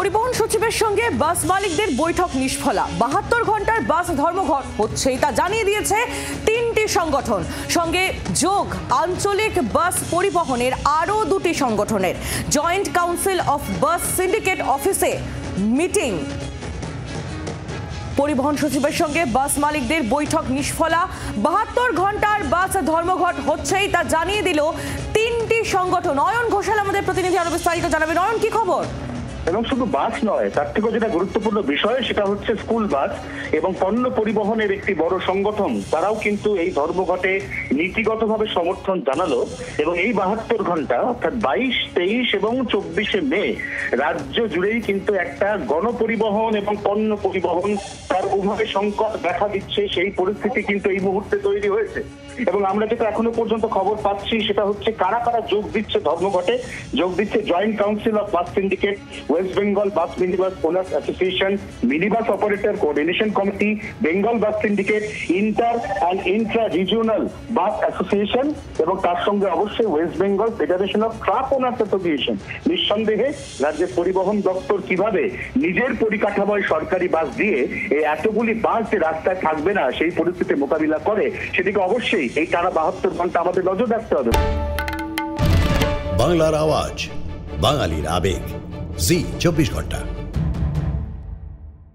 পরিবহন সচিবের সঙ্গে বাস মালিকদের বৈঠক নিষ্ফলা। 72 ঘন্টার বাস ধর্মঘট হচ্ছেই তা জানিয়ে দিয়েছে তিনটি সংগঠন, সঙ্গে যোগ আঞ্চলিক বাস পরিবহনের আরও দুটি সংগঠনের। Joint council of bus syndicate অফিসে মিটিং। পরিবহন সচিবের সঙ্গে বাস মালিকদের বৈঠক নিষ্ফলা। 72 ঘন্টার বাস ধর্মঘট হচ্ছেই তা জানিয়ে দিল তিনটি সংগঠন। অয়ন ঘোষাল আমাদের প্রতিনিধি, আরো বিস্তারিত জানাবেন। অয়ন, কি খবর? এবং শুধু বাস নয়, তার থেকেও যেটা গুরুত্বপূর্ণ বিষয় সেটা হচ্ছে স্কুল বাস এবং পণ্য পরিবহনের একটি বড় সংগঠন, তারাও কিন্তু এই ধর্মঘটে নীতিগতভাবে সমর্থন জানালো। এবং এই 72 ঘন্টা অর্থাৎ 22, 23 এবং 24শে মে রাজ্য জুড়েই কিন্তু একটা গণপরিবহন এবং পণ্য পরিবহন তার উভয় সংকট দেখা দিচ্ছে। সেই পরিস্থিতি কিন্তু এই মুহূর্তে তৈরি হয়েছে। এবং আমরা যেটা এখনো পর্যন্ত খবর পাচ্ছি সেটা হচ্ছে কারা কারা যোগ দিচ্ছে ধর্মঘটে। যোগ দিচ্ছে joint council of bus syndicate, West Bengal bus minibus owners association, minibus operator coordination committee, Bengal bus syndicate, inter and Intra regional bus association এবং তার সঙ্গে অবশ্যই West Bengal federation of truck owners association. নিঃসন্দেহে রাজ্যের পরিবহন দপ্তর কিভাবে নিজের পরিকাঠামোয় সরকারি বাস দিয়ে এই এতগুলি বাস যে রাস্তায় থাকবে না সেই পরিস্থিতি মোকাবিলা করে, সেদিকে অবশ্যই এই টানা 72 ঘন্টা আমাদের নজর রাখতে হবে। বাংলার আওয়াজ, বাঙালির আবেগ, জি 24 ঘন্টা।